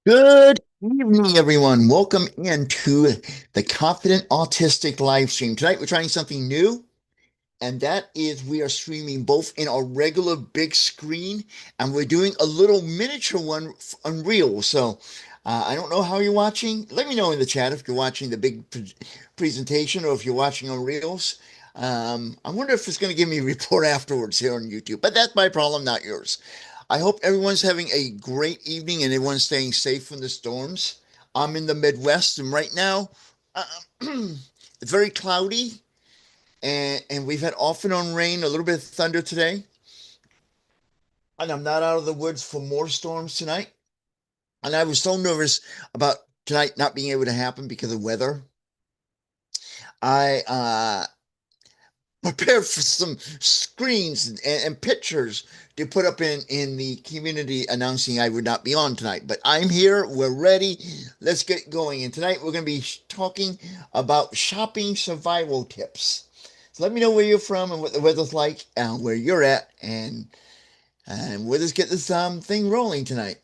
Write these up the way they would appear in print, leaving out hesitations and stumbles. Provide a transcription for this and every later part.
Good evening, everyone. Welcome into the Confident Autistic live stream. Tonight, we're trying something new, and that is we are streaming both in our regular big screen and we're doing a little miniature one on Reels. So, I don't know how you're watching. Let me know in the chat if you're watching the big presentation or if you're watching on Reels. I wonder if it's going to give me a report afterwards here on YouTube, but that's my problem, not yours. I hope everyone's having a great evening and everyone's staying safe from the storms. I'm in the Midwest, and right now, uh, it's very cloudy, and we've had off and on rain, a little bit of thunder today. And I'm not out of the woods for more storms tonight. And I was so nervous about tonight not being able to happen because of weather. I prepared for some screens and pictures to put up in the community announcing I would not be on tonight. But I'm here. We're ready. Let's get going. And tonight we're going to be talking about shopping survival tips. So let me know where you're from and what the weather's like and where you're at, and we'll just get this thing rolling tonight.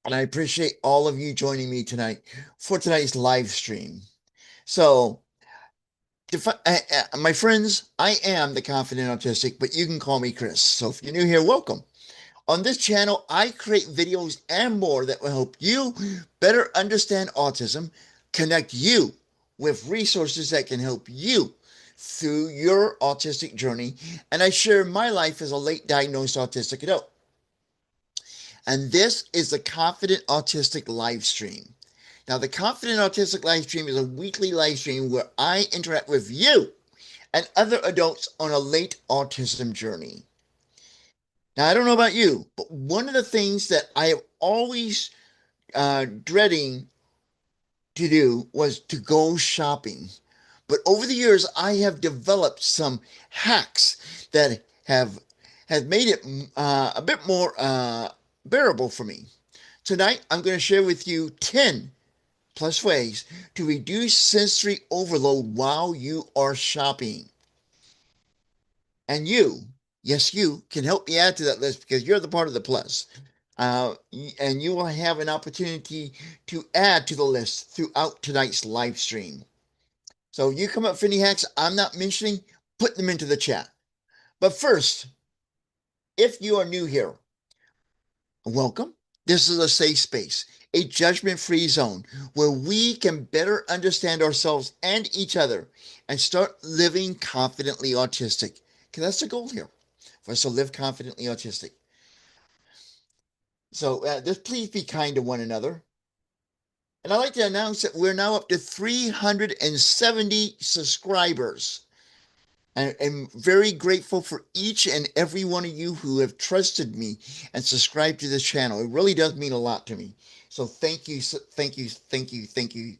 And I appreciate all of you joining me tonight for tonight's live stream. So my friends, I am the Confident Autistic, but you can call me Chris. So if you're new here, welcome. On this channel, I create videos and more that will help you better understand autism, connect you with resources that can help you through your autistic journey, and I share my life as a late diagnosed autistic adult. And this is the Confident Autistic live stream. Now, the Confident Autistic live stream is a weekly live stream where I interact with you and other adults on a late autism journey. Now, I don't know about you, but one of the things that I have always dreading to do was to go shopping. But over the years, I have developed some hacks that have made it a bit more bearable for me. Tonight, I'm going to share with you 10 plus ways to reduce sensory overload while you are shopping. And you, yes, you can help me add to that list because you're the part of the plus. And you will have an opportunity to add to the list throughout tonight's live stream. So you come up with any hacks I'm not mentioning, put them into the chat. But first, if you are new here, welcome. This is a safe space, a judgment-free zone where we can better understand ourselves and each other and start living confidently autistic. Because that's the goal here, for us to live confidently autistic. So just please be kind to one another. And I'd like to announce that we're now up to 370 subscribers. And I'm very grateful for each and every one of you who have trusted me and subscribed to this channel. It really does mean a lot to me. So thank you, thank you, thank you, thank you,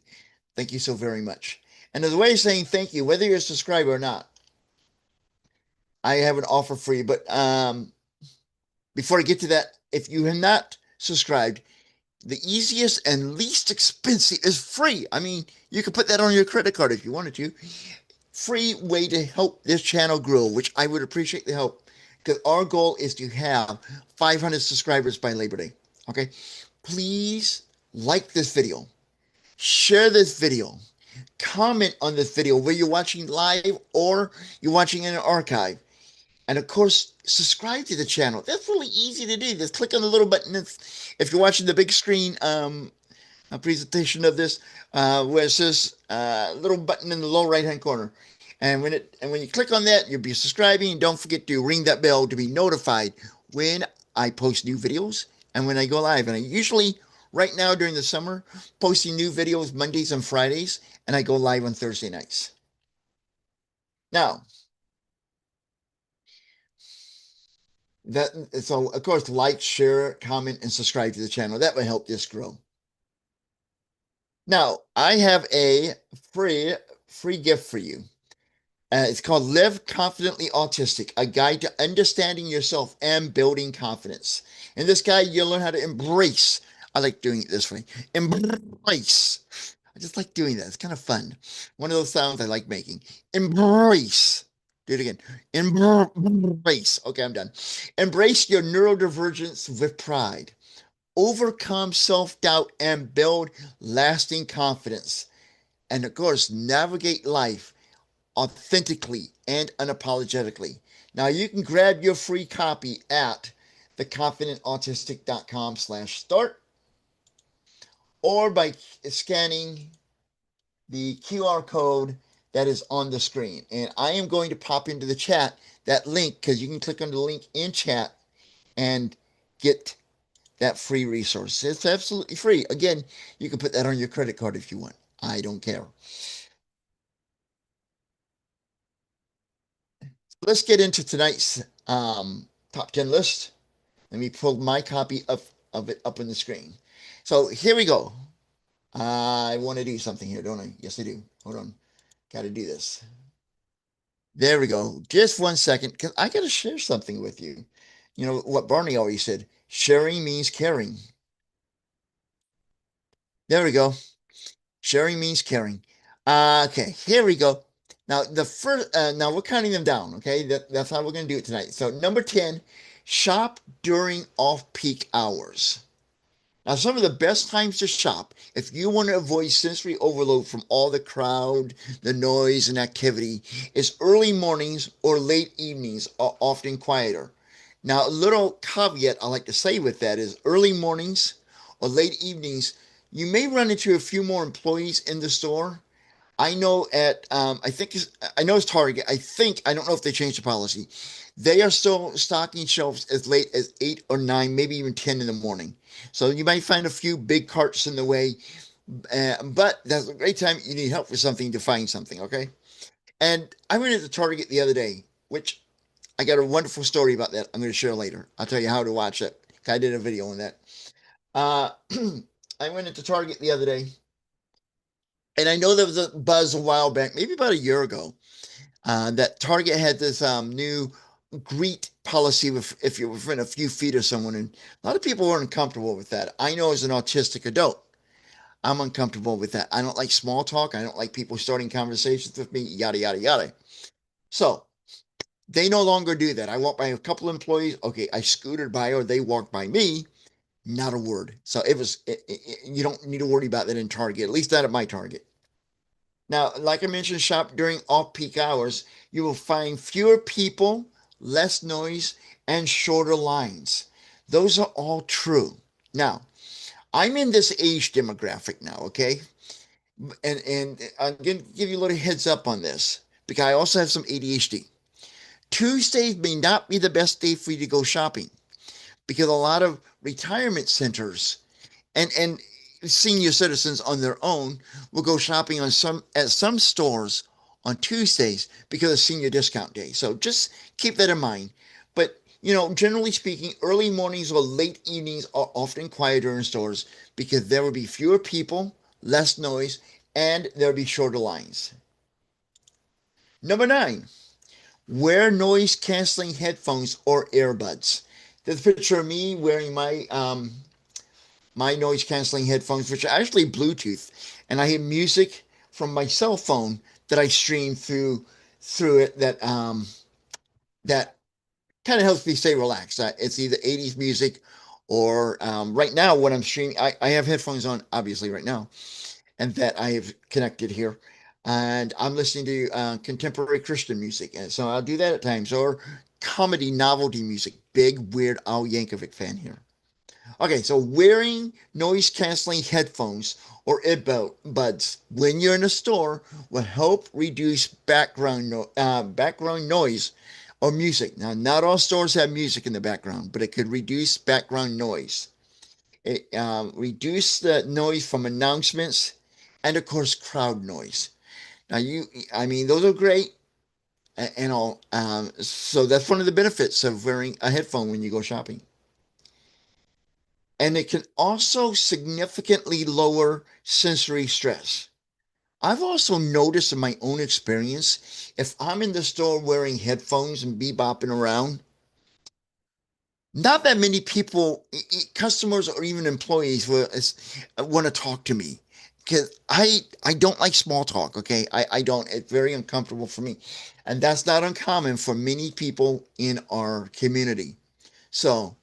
thank you so very much. And as a way of saying thank you, whether you're a subscriber or not, I have an offer for you. But before I get to that, if you have not subscribed, the easiest and least expensive is free. I mean, you could put that on your credit card if you wanted to. Free way to help this channel grow, which I would appreciate the help because our goal is to have 500 subscribers by Labor Day. Okay, please like this video, share this video, comment on this video where you're watching live or you're watching in an archive. And of course, subscribe to the channel. That's really easy to do. Just click on the little button. If you're watching the big screen a presentation of this, where it says little button in the lower right hand corner. And when you click on that, you'll be subscribing. And don't forget to ring that bell to be notified when I post new videos and when I go live. And I usually, right now during the summer, posting new videos Mondays and Fridays, and I go live on Thursday nights. Now, so of course, like, share, comment, and subscribe to the channel. That will help this grow. Now, I have a free gift for you. It's called Live Confidently Autistic, a guide to understanding yourself and building confidence. In this guide, you'll learn how to embrace. I like doing it this way. Embrace. I just like doing that. It's kind of fun. One of those sounds I like making. Embrace. Do it again. Embrace. Okay, I'm done. Embrace your neurodivergence with pride. overcome self-doubt, and build lasting confidence. And of course, navigate life authentically and unapologetically. Now you can grab your free copy at theconfidentautistic.com/start or by scanning the QR code that is on the screen. And I am going to pop into the chat that link because you can click on the link in chat and get that free resource. It's absolutely free. Again, you can put that on your credit card if you want. I don't care. Let's get into tonight's top 10 list. Let me pull my copy of it up on the screen. So here we go. I want to do something here, don't I? Yes, I do. Hold on. Got to do this. There we go. Just 1 second, because I got to share something with you. You know what Barney always said, sharing means caring. There we go. Sharing means caring. Okay, here we go. Now the first, now we're counting them down. Okay, that's how we're going to do it tonight. So number 10, shop during off-peak hours. Now, some of the best times to shop, if you want to avoid sensory overload from all the crowd, the noise, and activity, is early mornings or late evenings are often quieter. Now, a little caveat I like to say with that is early mornings or late evenings, you may run into a few more employees in the store. I know at I know it's Target. I don't know if they changed the policy. They are still stocking shelves as late as 8 or 9, maybe even 10 in the morning. So you might find a few big carts in the way, but that's a great time. You need help with something to find something, okay? And I went into Target the other day, which I got a wonderful story about that. I'm going to share later. I'll tell you how to watch it. I did a video on that. Uh, I went into Target the other day, and I know there was a buzz a while back, maybe about a year ago, that Target had this new greet policy with if you're within a few feet of someone, and a lot of people weren't comfortable with that. I know as an autistic adult, I'm uncomfortable with that. I don't like small talk. I don't like people starting conversations with me, yada yada yada. So they no longer do that. I walk by a couple of employees. Okay, I scooted by or they walked by me. Not a word. So you don't need to worry about that in Target, at least not at my Target. Now, like I mentioned, shop during off-peak hours. You will find fewer people, less noise, and shorter lines. Those are all true. Now, I'm in this age demographic now, okay? And I'm going to give you a little heads up on this because I also have some ADHD. Tuesdays may not be the best day for you to go shopping because a lot of retirement centers and senior citizens on their own will go shopping on some stores on Tuesdays because of senior discount day. So just keep that in mind. But generally speaking, early mornings or late evenings are often quieter in stores because there will be fewer people, less noise, and there will be shorter lines. Number 9, wear noise canceling headphones or earbuds. There's a picture of me wearing my noise canceling headphones, which are actually Bluetooth, and I hear music from my cell phone that I stream through it that kind of helps me stay relaxed. It's either 80s music or right now what I'm streaming. I have headphones on obviously right now, and that I have connected here. And I'm listening to contemporary Christian music, and so I'll do that at times, or comedy novelty music. Big Weird Al Yankovic fan here. Okay, so wearing noise canceling headphones or earbuds when you're in a store will help reduce background noise or music. Now, not all stores have music in the background, but it could reduce background noise. It reduce the noise from announcements and, of course, crowd noise. Now, I mean, those are great and all. So that's one of the benefits of wearing a headphone when you go shopping. And it can also significantly lower sensory stress. I've also noticed in my own experience, if I'm in the store wearing headphones and bebopping around, not that many people, customers or even employees will want to talk to me because I don't like small talk. Okay, I don't. It's very uncomfortable for me, and that's not uncommon for many people in our community. So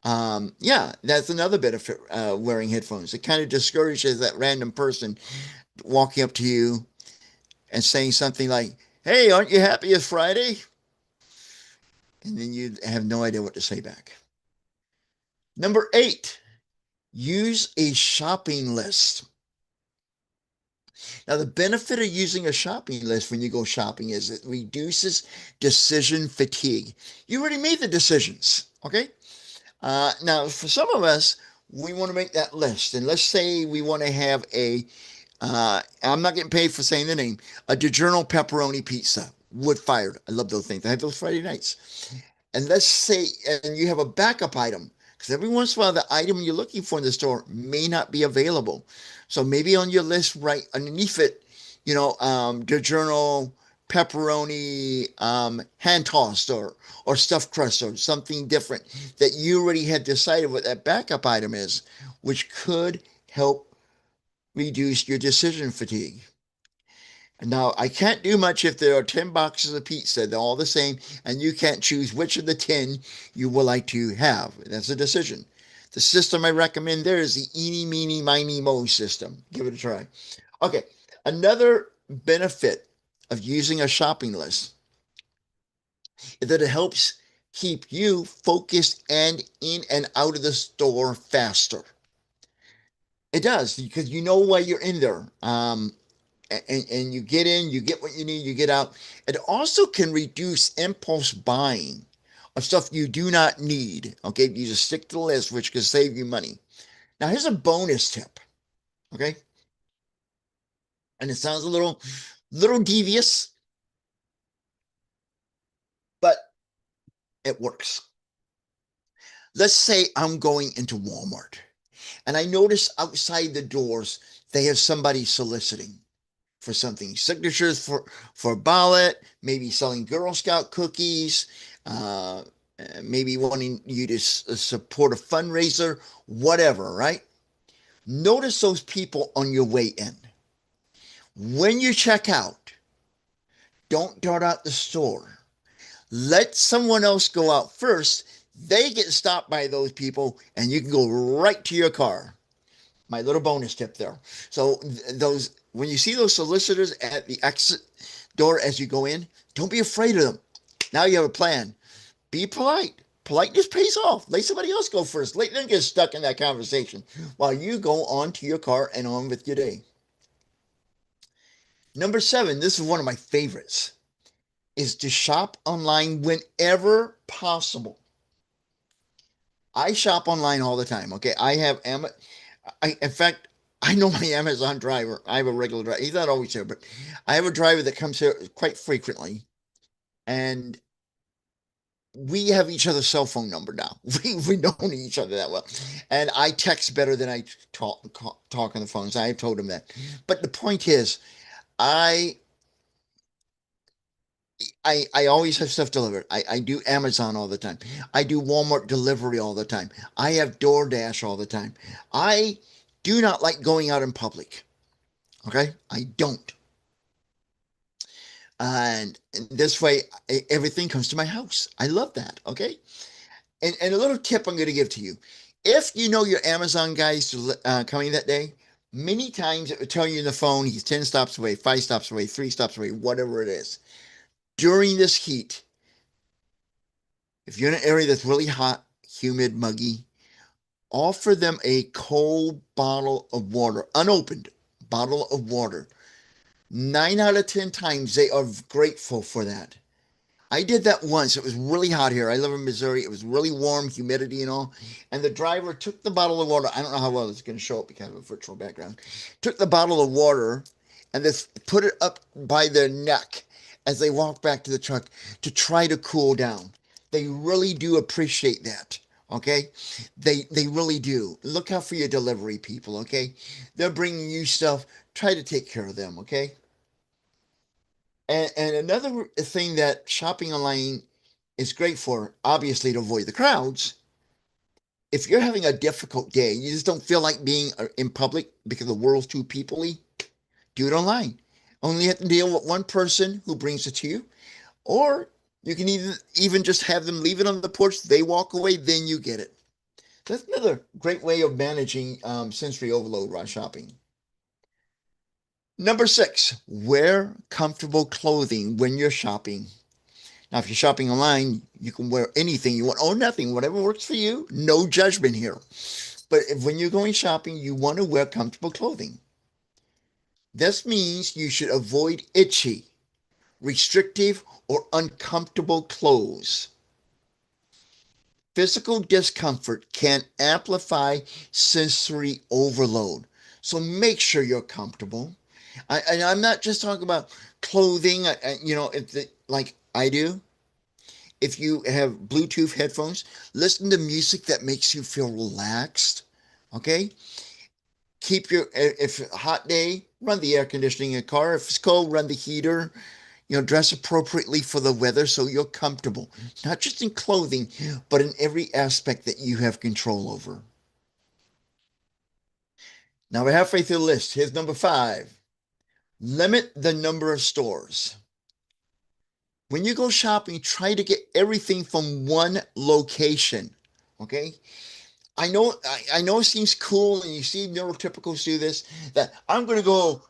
Yeah, that's another benefit, wearing headphones. It kind of discourages that random person walking up to you and saying something like, "Hey, aren't you happy it's Friday?" And then you have no idea what to say back. Number 8, use a shopping list. Now, the benefit of using a shopping list when you go shopping is it reduces decision fatigue. You already made the decisions, okay? Now, for some of us, we want to make that list. And let's say we want to have I'm not getting paid for saying the name, a DiGiorno pepperoni pizza, wood fired. I love those things. I have those Friday nights. And let's say, and you have a backup item, because every once in a while, the item you're looking for in the store may not be available. So maybe on your list, right underneath it, DiGiorno pepperoni hand tossed or stuffed crust or something different that you already had decided what that backup item is, which could help reduce your decision fatigue. Now, I can't do much if there are 10 boxes of pizza, they're all the same, and you can't choose which of the 10 you would like to have. That's a decision. The system I recommend there is the eeny, meeny, miny, mo system. Give it a try. Okay, another benefit of using a shopping list is that it helps keep you focused and in and out of the store faster. It does because you know why you're in there. And you get in, you get what you need, you get out. It also can reduce impulse buying of stuff you do not need. Okay, you just stick to the list, which can save you money. Now, here's a bonus tip. Okay, and it sounds a little devious, but it works. Let's say I'm going into Walmart and I notice outside the doors they have somebody soliciting for something, signatures for a ballot, maybe selling Girl Scout cookies, uh, maybe wanting you to support a fundraiser, whatever, right? Notice those people on your way in. When you check out, don't dart out the store. Let someone else go out first. They get stopped by those people, and you can go right to your car. My little bonus tip there. So those when you see those solicitors at the exit door as you go in, don't be afraid of them. Now you have a plan. Be polite. Politeness pays off. Let somebody else go first. Let them get stuck in that conversation while you go on to your car and on with your day. Number 7, this is one of my favorites, is to shop online whenever possible. I shop online all the time. Okay, I have in fact, I know my Amazon driver. I have a regular driver. He's not always here, but I have a driver that comes here quite frequently, and we have each other's cell phone number now. We know each other that well, and I text better than I talk on the phone. So I told him that. But the point is, I I always have stuff delivered. I do Amazon all the time. I do Walmart delivery all the time. I have DoorDash all the time. I do not like going out in public. Okay, I don't. And this way, everything comes to my house. I love that. Okay. And a little tip I'm going to give to you. If you know your Amazon guys coming that day, many times it will tell you in the phone he's 10 stops away, 5 stops away, 3 stops away, whatever it is. During this heat, if you're in an area that's really hot, humid, muggy, offer them a cold bottle of water, unopened bottle of water. 9 out of 10 times they are grateful for that. I did that once. It was really hot here. I live in Missouri. It was really warm, humidity and all. And the driver took the bottle of water. I don't know how well it's going to show up because I have a virtual background. Took the bottle of water and just put it up by their neck as they walked back to the truck to try to cool down. They really do appreciate that. Okay, they really do. Look out for your delivery people. Okay, they're bringing you stuff. Try to take care of them. Okay. And another thing that shopping online is great for, obviously, to avoid the crowds. If you're having a difficult day, you just don't feel like being in public because the world's too peoply, do it online. Only have to deal with one person who brings it to you, or you can even just have them leave it on the porch. They walk away, then you get it. That's another great way of managing sensory overload while shopping. Number six, wear comfortable clothing when you're shopping. Now, if you're shopping online, you can wear anything you want or nothing, whatever works for you. No judgment here. But when you're going shopping, you want to wear comfortable clothing. This means you should avoid itchy, restrictive, or uncomfortable clothes. Physical discomfort can amplify sensory overload. So make sure you're comfortable. And I'm not just talking about clothing, like I do. If you have Bluetooth headphones, listen to music that makes you feel relaxed. Okay? Keep if a hot day, run the air conditioning in your car. If it's cold, run the heater. Dress appropriately for the weather so you're comfortable, not just in clothing, but in every aspect that you have control over. Now we're halfway through the list. Here's number 5. Limit the number of stores. When you go shopping, try to get everything from one location. Okay? I know it seems cool, and you see neurotypicals do this, that I'm going to go,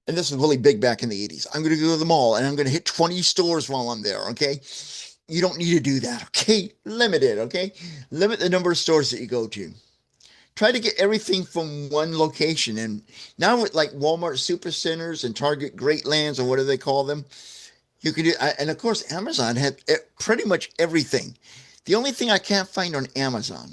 and this was really big back in the 80s. I'm going to go to the mall and I'm going to hit 20 stores while I'm there. Okay. You don't need to do that. Okay. Limit it. Okay. Limit the number of stores that you go to. Try to get everything from one location. And now with like Walmart Supercenters and Target Great Lands or whatever they call them, you can do, and of course, Amazon had pretty much everything. The only thing I can't find on Amazon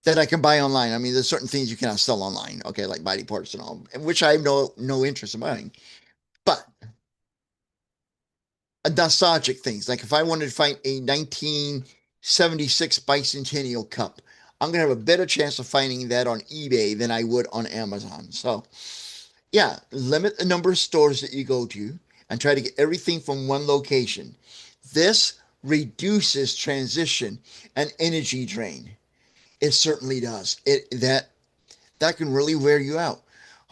that I can buy online. I mean, there's certain things you cannot sell online, okay, like body parts and all, which I have no interest in buying. But nostalgic things, like if I wanted to find a 1976 bicentennial cup, I'm gonna have a better chance of finding that on eBay than I would on Amazon. So, yeah, limit the number of stores that you go to and try to get everything from one location. This reduces transition and energy drain. It certainly does. That can really wear you out.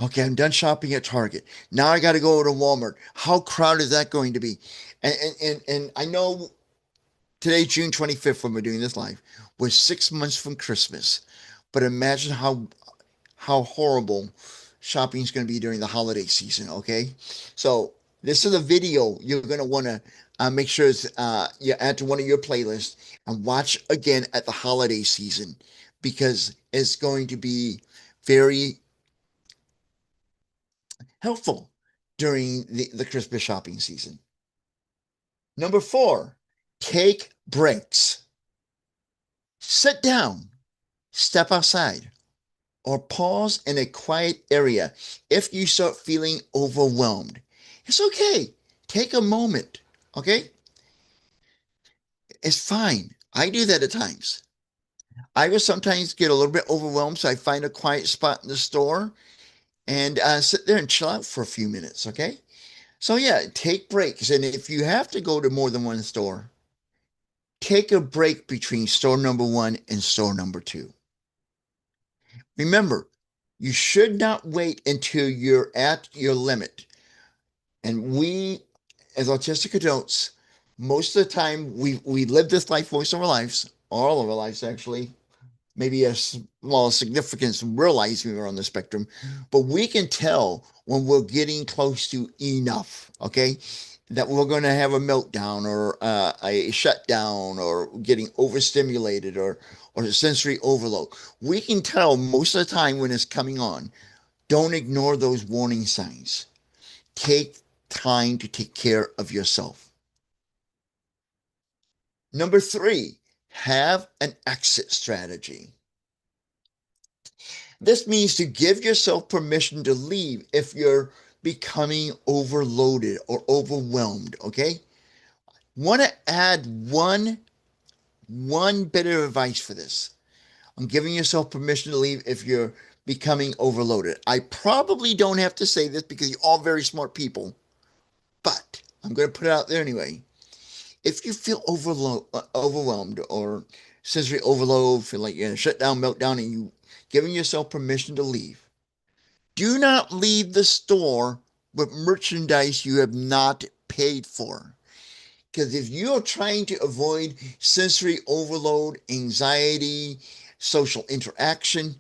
Okay, I'm done shopping at Target. Now I got to go to Walmart. How crowded is that going to be? And I know today, June 25th, when we're doing this live, was 6 months from Christmas. But imagine how horrible shopping is going to be during the holiday season. Okay, so this is a video you're going to want to make sure you add to one of your playlists and watch again at the holiday season, because it's going to be very helpful during the Christmas shopping season. Number 4, take breaks. Sit down, step outside, or pause in a quiet area if you start feeling overwhelmed. It's okay. Take a moment, okay? It's fine. I do that at times. I will sometimes get a little bit overwhelmed, so I find a quiet spot in the store and sit there and chill out for a few minutes, okay? So yeah, take breaks. And if you have to go to more than one store, take a break between store number 1 and store number 2. Remember, you should not wait until you're at your limit. And we, as autistic adults, most of the time we live this life most of our lives, all of our lives actually, maybe a small significance in realizing we're on the spectrum, but we can tell when we're getting close to enough, okay? That we're going to have a meltdown or a shutdown or getting overstimulated or sensory overload. We can tell most of the time when it's coming on. Don't ignore those warning signs. Take time to take care of yourself. Number 3, have an exit strategy. This means to give yourself permission to leave if you're becoming overloaded or overwhelmed, okay? Want to add one bit of advice for this. I'm giving yourself permission to leave if you're becoming overloaded. I probably don't have to say this because you're all very smart people, but I'm going to put it out there anyway. If you feel overwhelmed or sensory overload, feel like you're in a shutdown, meltdown, and you giving yourself permission to leave, do not leave the store with merchandise you have not paid for. Because if you're trying to avoid sensory overload, anxiety, social interaction,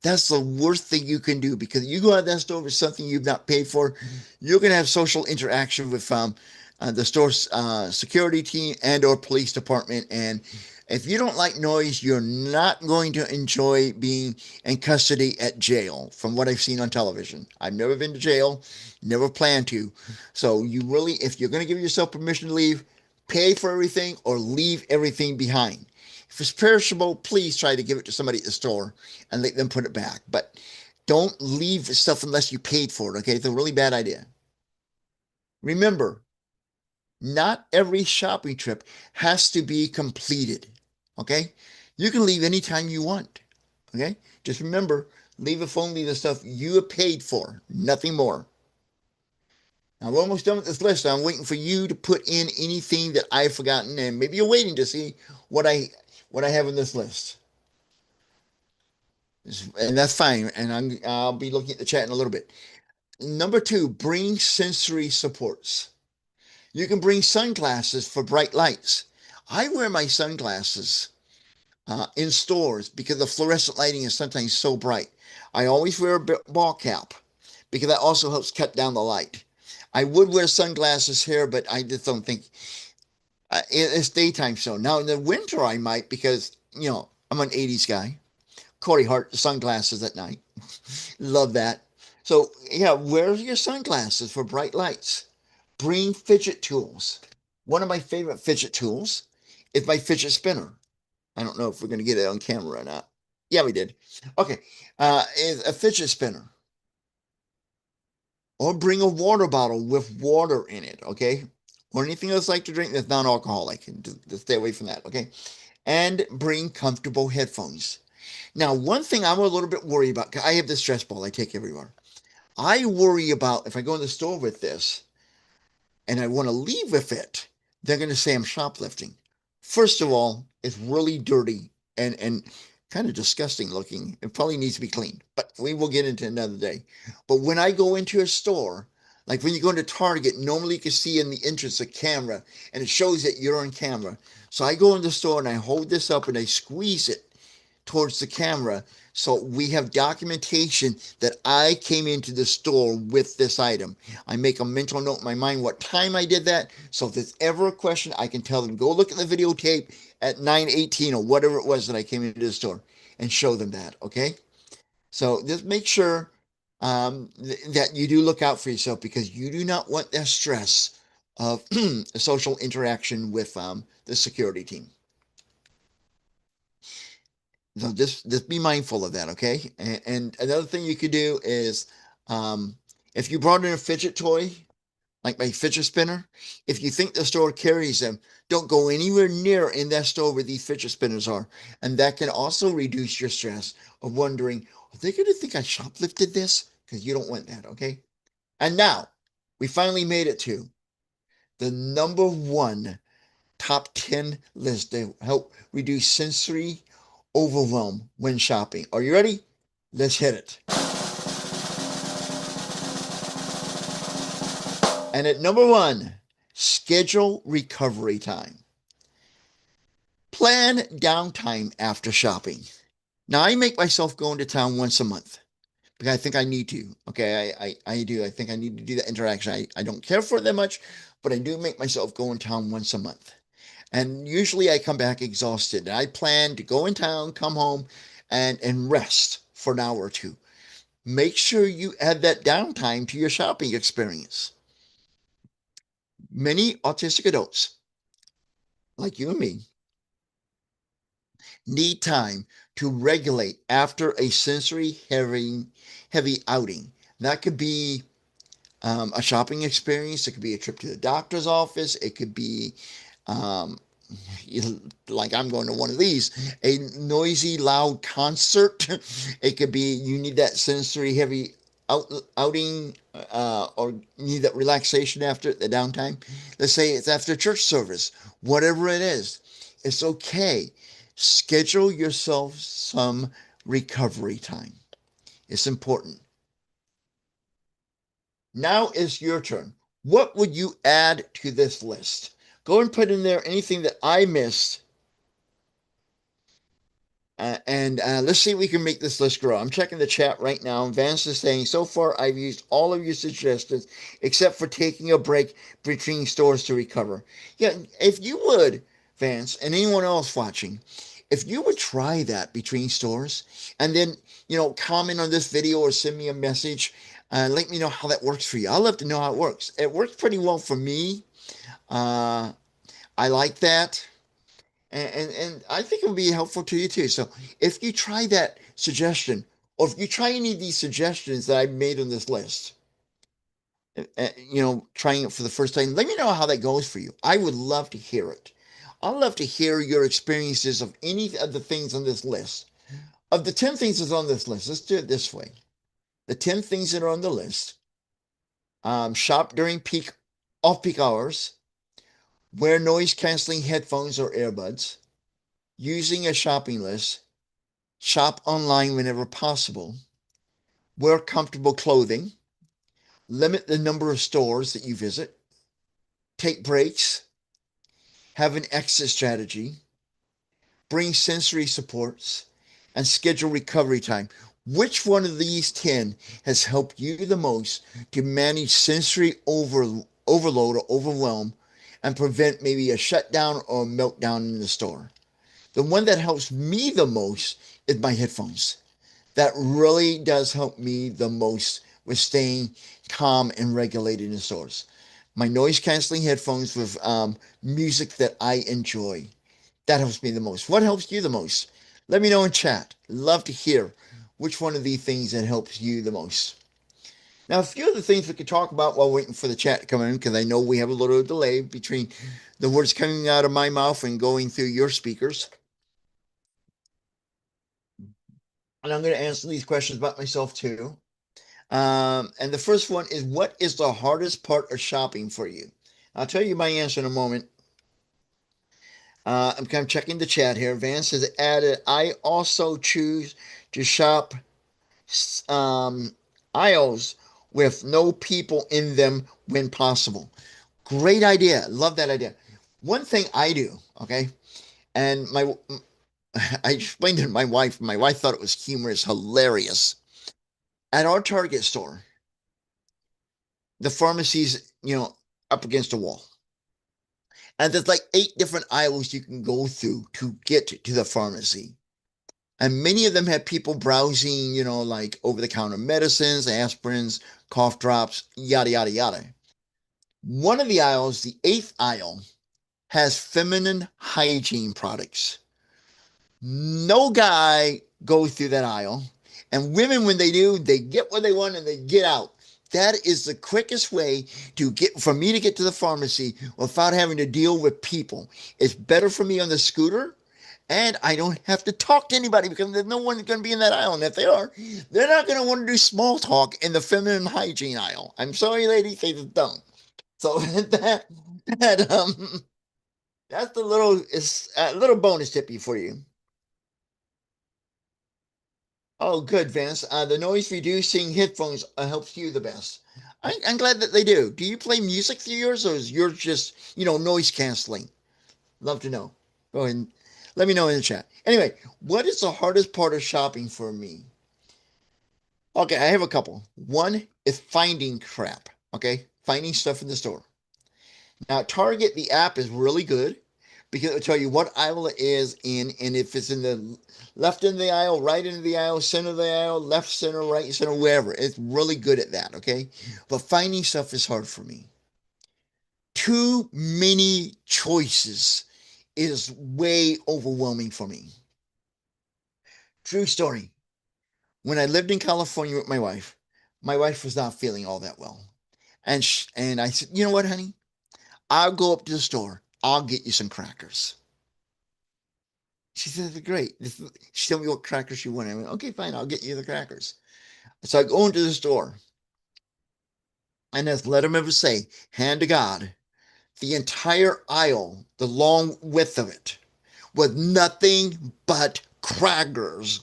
that's the worst thing you can do, because you go out that store with something you've not paid for, you're going to have social interaction with the store's security team and or police department. And if you don't like noise, you're not going to enjoy being in custody at jail, from what I've seen on television. I've never been to jail, never plan to. So you really, if you're going to give yourself permission to leave, pay for everything or leave everything behind. If it's perishable, please try to give it to somebody at the store and let them put it back. But don't leave stuff unless you paid for it, okay? It's a really bad idea. Remember, not every shopping trip has to be completed, okay? You can leave anytime you want, okay? Just remember, leave if only the stuff you have paid for, nothing more. Now, we're almost done with this list. I'm waiting for you to put in anything that I've forgotten, and maybe you're waiting to see what I have in this list. And that's fine. And I'll be looking at the chat in a little bit. Number two, bring sensory supports. You can bring sunglasses for bright lights. I wear my sunglasses in stores because the fluorescent lighting is sometimes so bright. I always wear a ball cap because that also helps cut down the light. I would wear sunglasses here, but I just don't think it's daytime. So now in the winter I might, because I'm an '80s guy. Corey Hart sunglasses at night. Love that. So yeah, wear your sunglasses for bright lights. Bring fidget tools. One of my favorite fidget tools is my fidget spinner. I don't know if we're going to get it on camera or not. Yeah, we did. Okay, is a fidget spinner. Or bring a water bottle with water in it, okay? Or anything else like to drink that's non-alcoholic. Just stay away from that, okay? And bring comfortable headphones. Now, one thing I'm a little bit worried about, 'cause I have this stress ball I take everywhere. I worry about if I go in the store with this and I want to leave with it, they're going to say I'm shoplifting. First of all, it's really dirty and kind of disgusting looking. It probably needs to be cleaned, but we will get into another day. But when I go into a store, like when you go into Target, normally you can see in the entrance a camera and it shows that you're on camera. So I go in the store and I hold this up and I squeeze it towards the camera. So we have documentation that I came into the store with this item. I make a mental note in my mind what time I did that. So if there's ever a question, I can tell them, go look at the videotape at 9:18 or whatever it was that I came into the store, and show them that, okay? So just make sure that you do look out for yourself, because you do not want that stress of social interaction with the security team. So just be mindful of that, okay? And another thing you could do is, if you brought in a fidget toy, like my fidget spinner, if you think the store carries them, don't go anywhere near in that store where these fidget spinners are. And that can also reduce your stress of wondering, are they going to think I shoplifted this? Because you don't want that, okay? And now we finally made it to the number one top 10 list to help reduce sensory overwhelm when shopping. Are you ready? Let's hit it. And at number one, schedule recovery time. Plan downtime after shopping. Now, I make myself go into town once a month because I think I need to. Okay, I do. I think I need to do that interaction. I don't care for it that much, but I do make myself go in town once a month. And usually I come back exhausted. And I plan to go in town, come home, and rest for an hour or two. Make sure you add that downtime to your shopping experience. Many autistic adults, like you and me, need time to regulate after a sensory heavy outing. That could be a shopping experience. It could be a trip to the doctor's office. It could be um, like I'm going to one of these, a noisy, loud concert. It could be you need that sensory heavy outing, or you need that relaxation after the downtime. Let's say it's after church service, whatever it is, it's okay. Schedule yourself some recovery time. It's important. Now is your turn. What would you add to this list? Go and put in there anything that I missed. And let's see if we can make this list grow. I'm checking the chat right now. And Vance is saying, so far I've used all of your suggestions except for taking a break between stores to recover. Yeah, if you would, Vance, and anyone else watching, if you would try that between stores and then, comment on this video or send me a message, let me know how that works for you. I'd love to know how it works. It works pretty well for me. Uh, I like that. And I think it would be helpful to you too. So if you try that suggestion, or if you try any of these suggestions that I made on this list, trying it for the first time, let me know how that goes for you. I would love to hear it. I'd love to hear your experiences of any of the things on this list. Of the 10 things that's on this list, let's do it this way. The 10 things that are on the list: shop during off-peak hours, wear noise-canceling headphones or earbuds, using a shopping list, shop online whenever possible, wear comfortable clothing, limit the number of stores that you visit, take breaks, have an exit strategy, bring sensory supports, and schedule recovery time. Which one of these 10 has helped you the most to manage sensory overload or overwhelm and prevent maybe a shutdown or a meltdown in the store? The one that helps me the most is my headphones. That really does help me the most with staying calm and regulated in stores. My noise canceling headphones with music that I enjoy. That helps me the most. What helps you the most? Let me know in chat. Love to hear which one of these things that helps you the most. Now, a few of the things we could talk about while waiting for the chat to come in, because I know we have a little delay between the words coming out of my mouth and going through your speakers. And I'm going to answer these questions about myself too. And the first one is, what is the hardest part of shopping for you? I'll tell you my answer in a moment. I'm kind of checking the chat here. Vance has added, I also choose to shop um, aisles with no people in them when possible. Great idea. Love that idea. One thing I do, okay, and I explained it to my wife. My wife thought it was humorous, hilarious. At our Target store, the pharmacy's, up against a wall. And there's like 8 different aisles you can go through to get to the pharmacy. And many of them have people browsing, like over the counter medicines, aspirins, cough drops, yada, yada, yada. One of the aisles, the 8th aisle, has feminine hygiene products. No guy goes through that aisle. And women, when they do, they get what they want and they get out. That is the quickest way for me to get to the pharmacy without having to deal with people. It's better for me on the scooter, and I don't have to talk to anybody because there's no one going to be in that aisle. And if they are, they're not going to want to do small talk in the feminine hygiene aisle. I'm sorry, ladies, they just don't. So that that's the is a little bonus tippy for you. Oh, good, Vance. The noise reducing headphones helps you the best. I'm glad that they do. Do you play music through yours, or is yours just, noise canceling? Love to know. Go ahead and let me know in the chat. Anyway, what is the hardest part of shopping for me? Okay, I have a couple. One is finding crap. Okay, finding stuff in the store. Now, Target, the app is really good because it'll tell you what aisle it is in, and if it's in the left end of the aisle, right end of the aisle, center of the aisle, left center, right center, wherever. It's really good at that, okay? But finding stuff is hard for me. Too many choices is way overwhelming for me. True story. When I lived in California with my wife was not feeling all that well. And I said, you know what, honey? I'll go up to the store. I'll get you some crackers. She said, great. She told me what crackers she wanted. I went, okay, fine. I'll get you the crackers. So I go into the store. And as let him ever say, hand to God, the entire aisle, the long width of it, was nothing but crackers.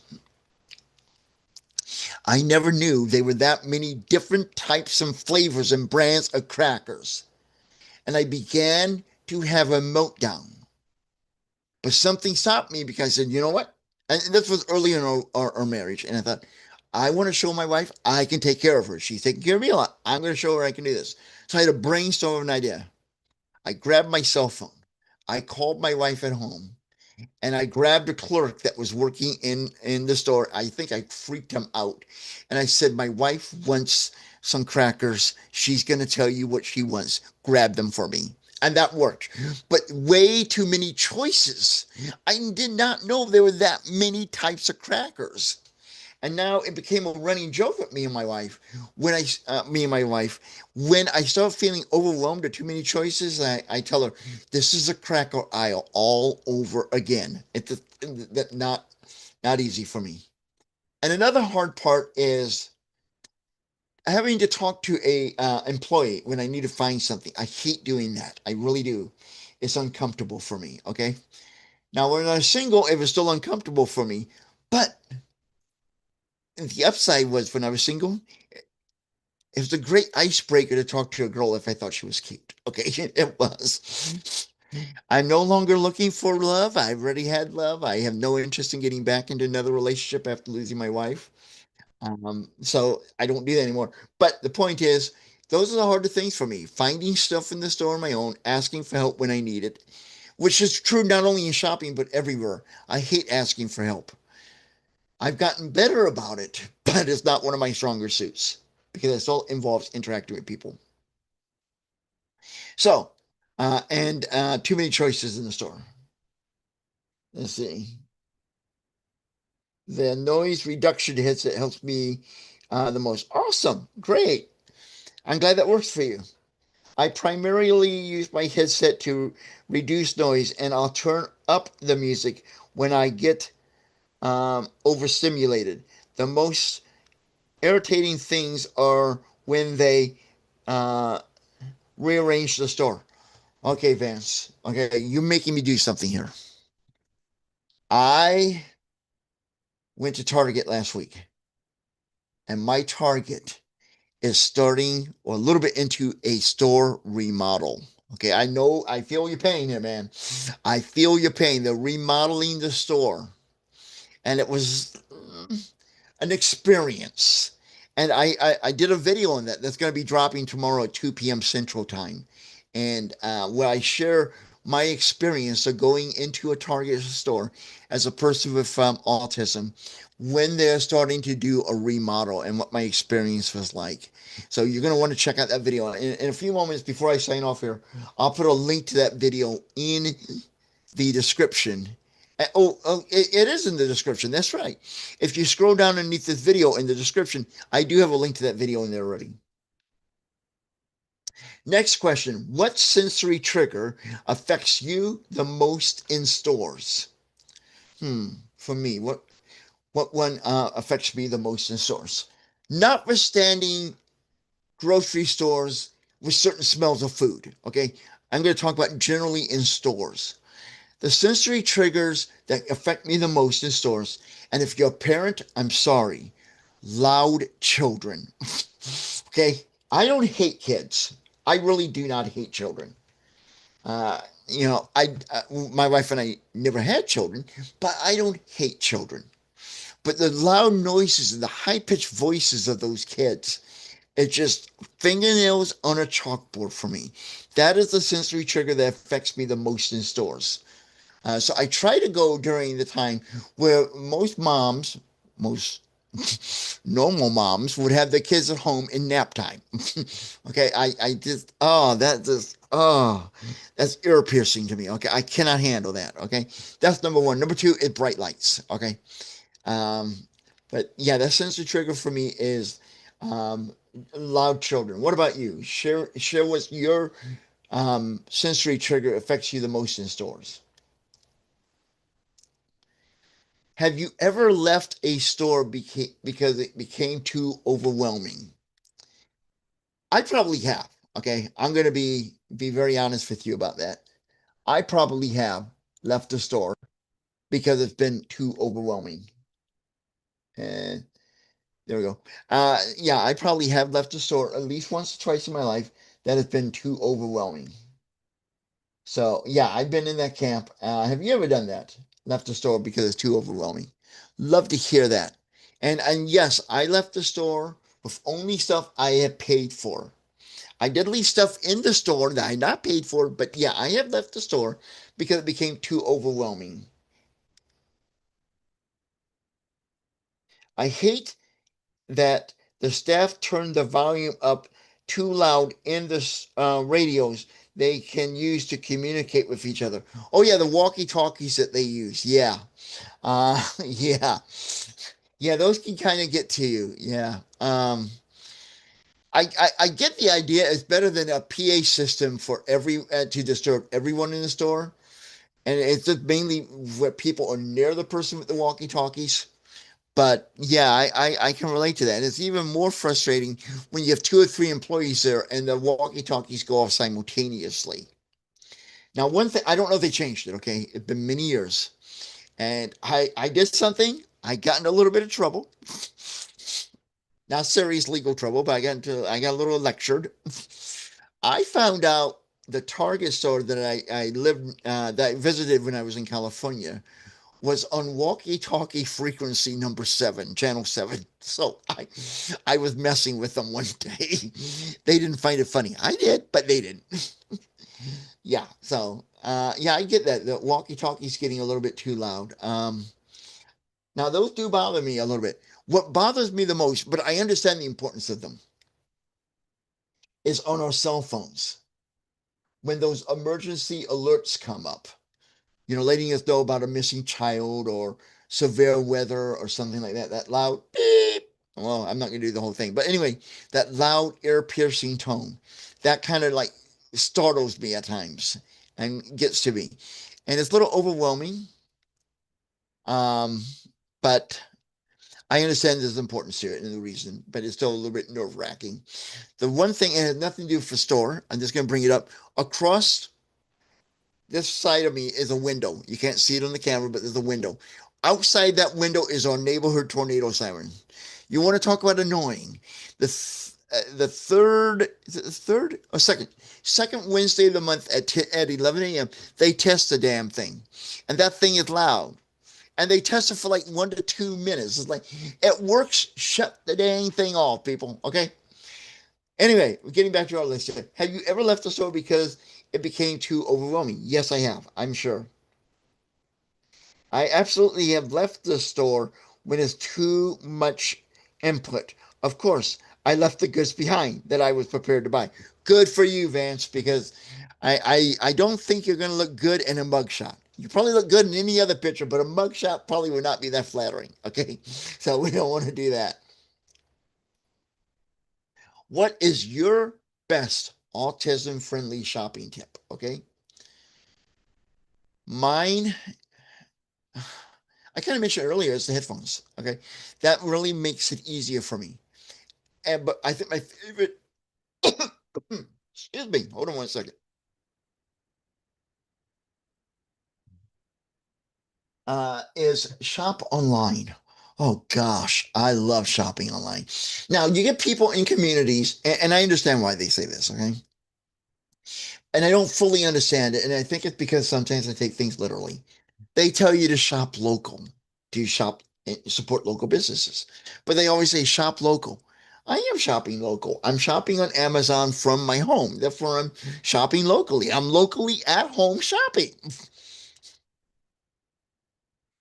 I never knew there were that many different types and flavors and brands of crackers. And I began to have a meltdown. But something stopped me because I said, you know what? And this was early in our marriage. And I thought, I want to show my wife I can take care of her. She's taking care of me a lot. I'm going to show her I can do this. So I had a brainstorm of an idea. I grabbed my cell phone. I called my wife at home and I grabbed a clerk that was working in the store. I think I freaked him out. And I said, my wife wants some crackers. She's going to tell you what she wants. Grab them for me. And that worked. But way too many choices. I did not know there were that many types of crackers. And now it became a running joke with me and my wife. Me and my wife, when I start feeling overwhelmed at too many choices, I tell her, "This is a cracker aisle all over again." It's not easy for me. And another hard part is having to talk to a employee when I need to find something. I hate doing that. I really do. It's uncomfortable for me. Okay. Now when I'm single, it was still uncomfortable for me, but the upside was when I was single, it was a great icebreaker to talk to a girl if I thought she was cute. Okay, it was. I'm no longer looking for love. I've already had love. I have no interest in getting back into another relationship after losing my wife. So I don't do that anymore. But the point is, those are the harder things for me. Finding stuff in the store on my own, asking for help when I need it, which is true not only in shopping, but everywhere. I hate asking for help. I've gotten better about it, but it's not one of my stronger suits because it still involves interacting with people. So, and too many choices in the store. Let's see. The noise reduction headset helps me the most. Awesome. Great. I'm glad that works for you. I primarily use my headset to reduce noise, and I'll turn up the music when I get overstimulated. The most irritating things are when they uh, rearrange the store. Okay, Vance. Okay, you're making me do something here. I went to Target last week, and my Target is starting or a little bit into a store remodel. Okay, I know, I feel your pain here, man. I feel your pain. They're remodeling the store, and it was an experience. And I did a video on that that's going to be dropping tomorrow at 2 p.m. Central Time. And where I share my experience of going into a Target store as a person with autism when they're starting to do a remodel and what my experience was like. So you're going to want to check out that video. In a few moments before I sign off here, I'll put a link to that video in the description. It is in the description. That's right. If you scroll down underneath this video in the description, I do have a link to that video in there already. Next question. What sensory trigger affects you the most in stores? For me, what one affects me the most in stores? Notwithstanding grocery stores with certain smells of food, okay? I'm going to talk about generally in stores. The sensory triggers that affect me the most in stores, and if you're a parent, I'm sorry, loud children. Okay? I don't hate kids. I really do not hate children. You know, my wife and I never had children, but I don't hate children. But the loud noises and the high pitched voices of those kids, it's just fingernails on a chalkboard for me. That is the sensory trigger that affects me the most in stores. So I try to go during the time where most normal moms would have their kids at home in nap time. Okay, I just, that's ear piercing to me. Okay, I cannot handle that. Okay, that's number one. Number two is bright lights. Okay, um, but yeah, that sensory trigger for me is um, loud children. What about you? Share what your sensory trigger affects you the most in stores. Have you ever left a store because it became too overwhelming? I probably have. Okay, I'm going to be very honest with you about that. I probably have left a store because it's been too overwhelming. And there we go. Yeah, I probably have left a store at least once or twice in my life that has been too overwhelming. So yeah, I've been in that camp. Have you ever done that? Left the store because it's too overwhelming. Love to hear that. And yes, I left the store with only stuff I had paid for. I did leave stuff in the store that I had not paid for, but yeah, I have left the store because it became too overwhelming. I hate that the staff turned the volume up too loud in the radios they can use to communicate with each other. Oh yeah, the walkie-talkies that they use. Yeah. Yeah. Yeah, those can kind of get to you. Yeah. I get the idea. It's better than a PA system for every to disturb everyone in the store. And it's just mainly where people are near the person with the walkie-talkies. But yeah, I can relate to that. And it's even more frustrating when you have two or three employees there and the walkie-talkies go off simultaneously. Now, one thing, I don't know if they changed it, okay? It's been many years. And I did something. I got in a little bit of trouble. Not serious legal trouble, but I got a little lectured. I found out the Target store that I lived that I visited when I was in California was on walkie-talkie frequency number seven, channel seven. So I was messing with them one day. They didn't find it funny. I did, but they didn't. Yeah. So yeah, I get that. The walkie-talkie's getting a little bit too loud. Now those do bother me a little bit. What bothers me the most, but I understand the importance of them, is on our cell phones when those emergency alerts come up. Letting us know about a missing child or severe weather or something like that. That loud beep. Well, I'm not going to do the whole thing, but anyway, that loud, ear-piercing tone, that kind of like startles me at times and gets to me, and it's a little overwhelming. Um, but I understand there's importance to it and the reason, but it's still a little bit nerve-wracking. The one thing, it has nothing to do with the store. I'm just going to bring it up. Across this side of me is a window. You can't see it on the camera, but there's a window. Outside that window is our neighborhood tornado siren. You want to talk about annoying? The third, is it the third or second Wednesday of the month at 11 a.m. they test the damn thing, and that thing is loud. And they test it for like 1 to 2 minutes. It's like it works. Shut the dang thing off, people. Okay. Anyway, getting back to our list here. Have you ever left the store because it became too overwhelming? Yes, I have. I'm sure. I absolutely have left the store when it's too much input. Of course, I left the goods behind that I was prepared to buy. Good for you, Vance, because I don't think you're going to look good in a mugshot. You probably look good in any other picture, but a mugshot probably would not be that flattering. Okay, so we don't want to do that. What is your best autism friendly shopping tip? Okay. Mine, I kind of mentioned earlier, is the headphones. Okay. That really makes it easier for me. But I think my favorite, excuse me, hold on 1 second, is shop online. Oh gosh, I love shopping online. Now, you get people in communities, and I understand why they say this, okay? And I don't fully understand it. And I think it's because sometimes I take things literally. They tell you to shop local, to shop and support local businesses. But they always say shop local. I am shopping local. I'm shopping on Amazon from my home. Therefore, I'm shopping locally. I'm locally at home shopping.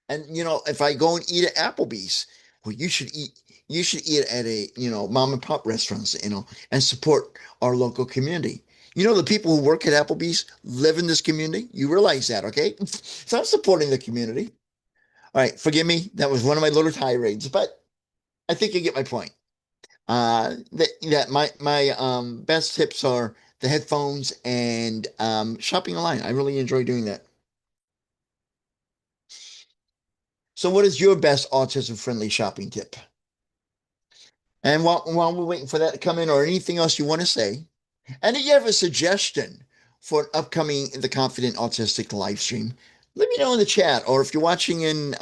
And if I go and eat at Applebee's, well, you should eat at a, mom and pop restaurants, and support our local community. The people who work at Applebee's live in this community. You realize that, okay? So I'm supporting the community. All right, forgive me. That was one of my little tirades, but I think you get my point. That my best tips are the headphones and shopping online. I really enjoy doing that. So, what is your best autism-friendly shopping tip? And while we're waiting for that to come in, or anything else you want to say, and if you have a suggestion for an upcoming The Confident Autistic live stream, let me know in the chat. Or if you're watching in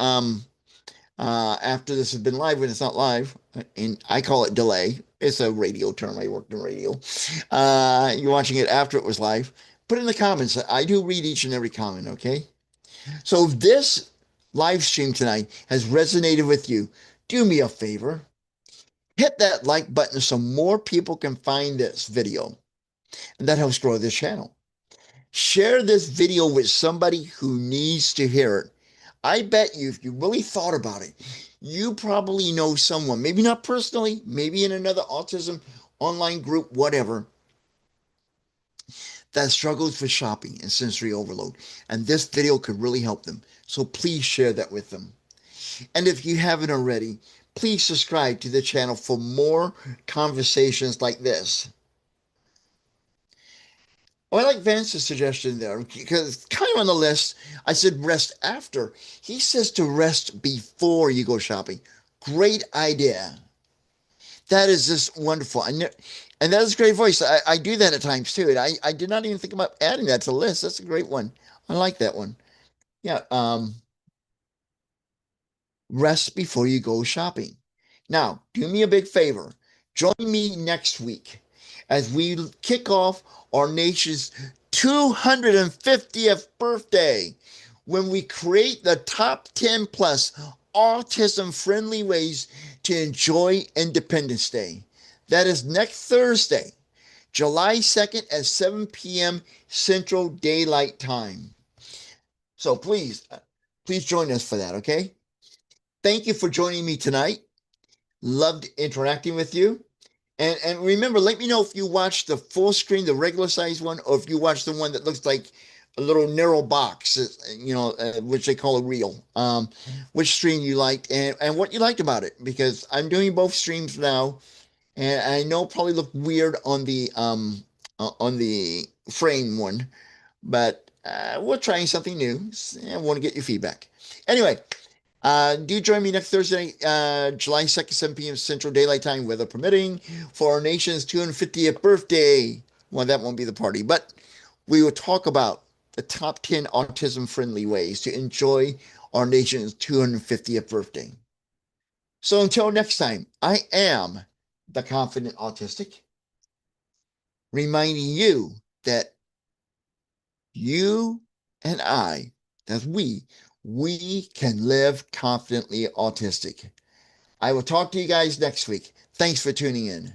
after this has been live when it's not live, and I call it delay. It's a radio term. I worked in radio. You're watching it after it was live. put in the comments. I do read each and every comment, okay? So if this live stream tonight has resonated with you, do me a favor. Hit that like button so more people can find this video, and that helps grow this channel. Share this video with somebody who needs to hear it. I bet you, if you really thought about it, you probably know someone, maybe not personally, maybe in another autism online group, whatever, that struggles with shopping and sensory overload. And this video could really help them. So please share that with them. And if you haven't already, please subscribe to the channel for more conversations like this. Oh, I like Vance's suggestion there because kind of on the list, I said rest after. He says to rest before you go shopping. Great idea. That is just wonderful. And that is a great voice. I do that at times too. And I did not even think about adding that to the list. That's a great one. I like that one. Yeah. Rest before you go shopping. Now, do me a big favor. Join me next week as we kick off our nation's 250th birthday when we create the top 10 plus autism friendly ways to enjoy Independence Day. That is next Thursday, July 2nd at 7 p.m. Central Daylight Time. So please join us for that, okay? Thank you for joining me tonight. Loved interacting with you. And remember, let me know if you watched the full screen, the regular size one, or if you watched the one that looks like a little narrow box, which they call a reel. Which stream you liked and what you liked about it, because I'm doing both streams now, and I know probably look weird on the frame one, but we're trying something new. I want to get your feedback. Anyway, do join me next Thursday, July 2nd, 7 p.m. Central Daylight Time, weather permitting, for our nation's 250th birthday. Well, that won't be the party, but we will talk about the top 10 autism-friendly ways to enjoy our nation's 250th birthday. So until next time, I am the Confident Autistic, reminding you that you and I, that we can live confidently autistic. I will talk to you guys next week. Thanks for tuning in.